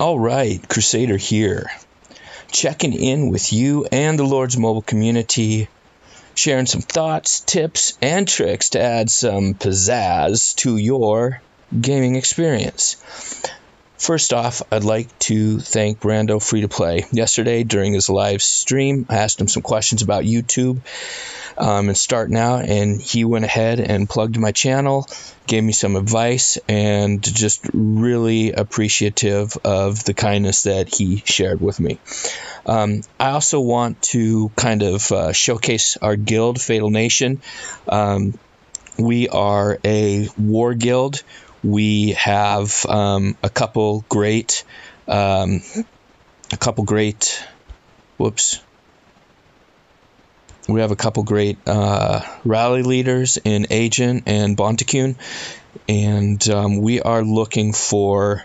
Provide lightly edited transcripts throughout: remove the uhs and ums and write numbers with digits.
All right, Crusader here, checking in with you and the Lord's Mobile community, sharing some thoughts, tips, and tricks to add some pizzazz to your gaming experience. First off, I'd like to thank Brando Free to Play. Yesterday, during his live stream, I asked him some questions about YouTube and starting out, and he went ahead and plugged my channel, gave me some advice, and just really appreciative of the kindness that he shared with me. I also want to kind of showcase our guild, Fatal Nation. We are a war guild. We have a couple great We have a couple great rally leaders in Agent and Bontekune, and we are looking for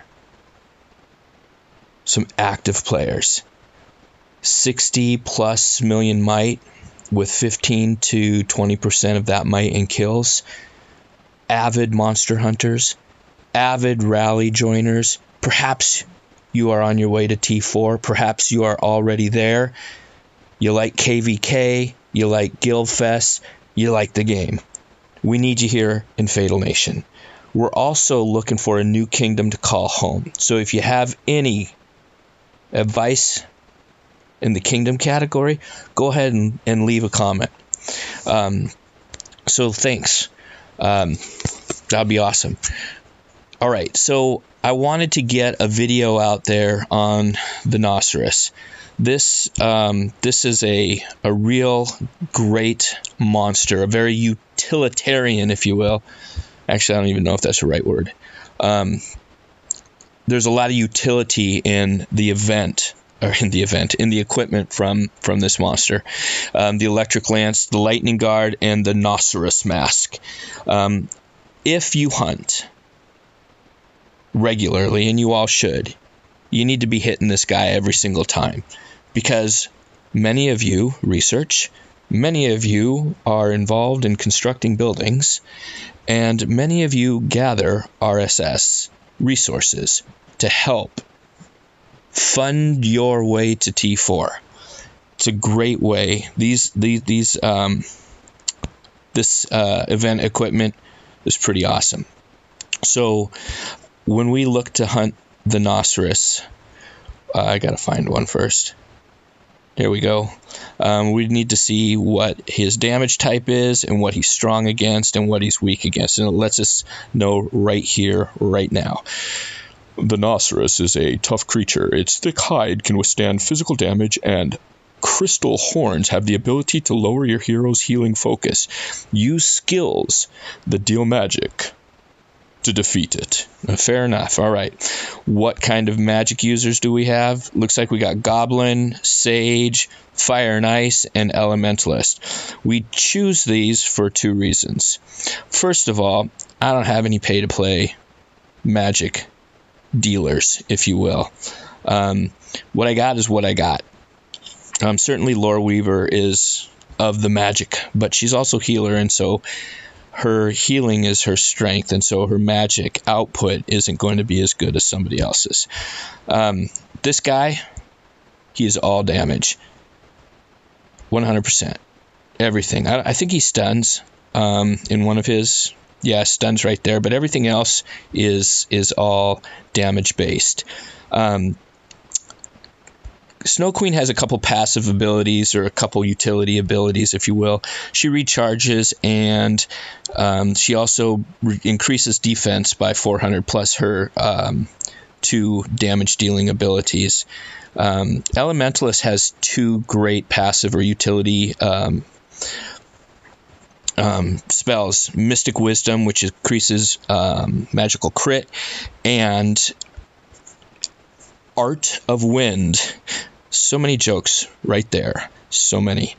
some active players. 60 plus million might with 15 to 20% of that might in kills. Avid monster hunters, avid rally joiners. Perhaps you are on your way to T4. Perhaps you are already there. You like KVK. You like Guildfest. You like the game. We need you here in Fatal Nation. We're also looking for a new kingdom to call home. So if you have any advice in the kingdom category, go ahead and leave a comment. So thanks. That'd be awesome. All right, so I wanted to get a video out there on the Noceros. This is a real great monster, a very utilitarian, if you will. Actually, I don't even know if that's the right word. There's a lot of utility in the equipment from this monster. The electric lance, the lightning guard, and the Noceros mask. If you hunt regularly, and you all should, you need to be hitting this guy every single time, because many of you research, many of you are involved in constructing buildings, and many of you gather RSS resources to help fund your way to T4. It's a great way. This event equipment is pretty awesome. So when we look to hunt the Noceros, I gotta find one first. Here we go. We need to see what his damage type is and what he's strong against and what he's weak against. And it lets us know right here, right now. The Noceros is a tough creature. Its thick hide can withstand physical damage, and crystal horns have the ability to lower your hero's healing focus. Use skills that deal magic to defeat it. Fair enough. All right. What kind of magic users do we have? Looks like we got Goblin, Sage, Fire and Ice, and Elementalist. We choose these for two reasons. First of all, I don't have any pay-to-play magic dealers, if you will. What I got is what I got. Certainly Lore Weaver is of the magic, but she's also healer, and so her healing is her strength, and so her magic output isn't going to be as good as somebody else's. This guy, he is all damage. 100%. Everything. I think he stuns in one of his... Yeah, stuns right there, but everything else is all damage based. Snow Queen has a couple passive abilities, or a couple utility abilities, if you will. She recharges, and she also increases defense by 400 plus her 2 damage dealing abilities. Elementalist has 2 great passive or utility spells. Mystic Wisdom, which increases magical crit, and Art of Wind. So many jokes right there. So many.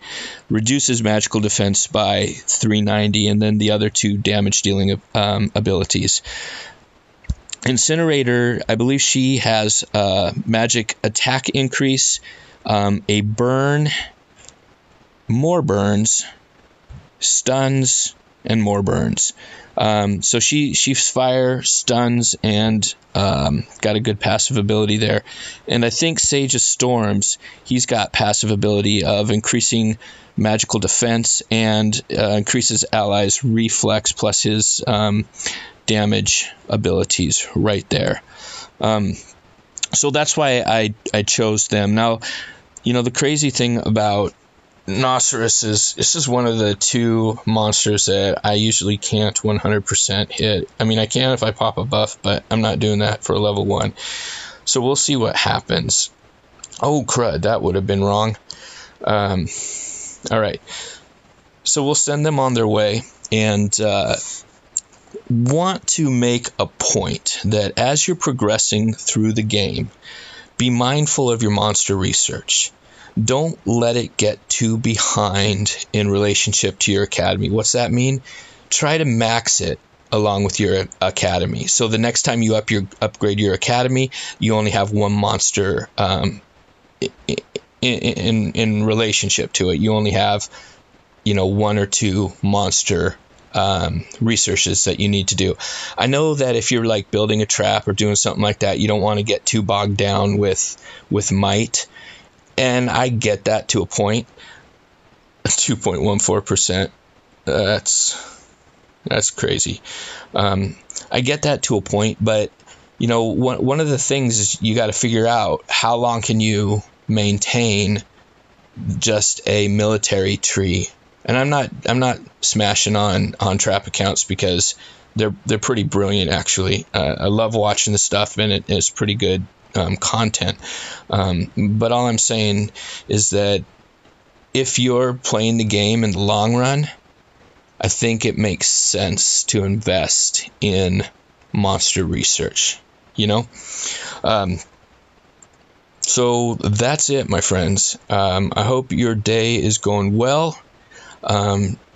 Reduces magical defense by 390, and then the other 2 damage dealing abilities. Incinerator, I believe she has magic attack increase, a burn, more burns, stuns, and more burns. So she's fire, stuns, and got a good passive ability there. And I think Sage's Storms, he's got passive ability of increasing magical defense and increases allies' reflex plus his damage abilities right there. So that's why I chose them. Now, the crazy thing about Noceros is this is one of the two monsters that I usually can't 100% hit. I mean, I can if I pop a buff, but I'm not doing that for level 1. So we'll see what happens. Oh, crud, that would have been wrong. All right. So we'll send them on their way, and want to make a point that as you're progressing through the game, be mindful of your monster research. Don't let it get too behind in relationship to your academy. What's that mean? Try to max it along with your academy. So the next time you upgrade your academy, you only have one monster in relationship to it. You only have, one or two monster researches that you need to do. I know that if you're like building a trap or doing something like that, you don't want to get too bogged down with might. And I get that to a point. 2.14%. That's crazy. I get that to a point, but one of the things is you got to figure out how long can you maintain just a military tree. And I'm not smashing on trap accounts because they're pretty brilliant actually. I love watching the stuff, and it's pretty good content. But all I'm saying is that if you're playing the game in the long run, I think it makes sense to invest in monster research, So that's it, my friends. I hope your day is going well.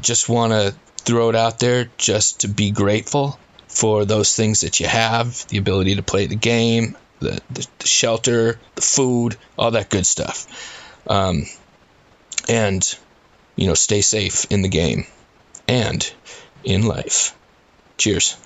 Just want to throw it out there just to be grateful for those things that you have, the ability to play the game, the shelter, the food, all that good stuff. And, stay safe in the game and in life. Cheers.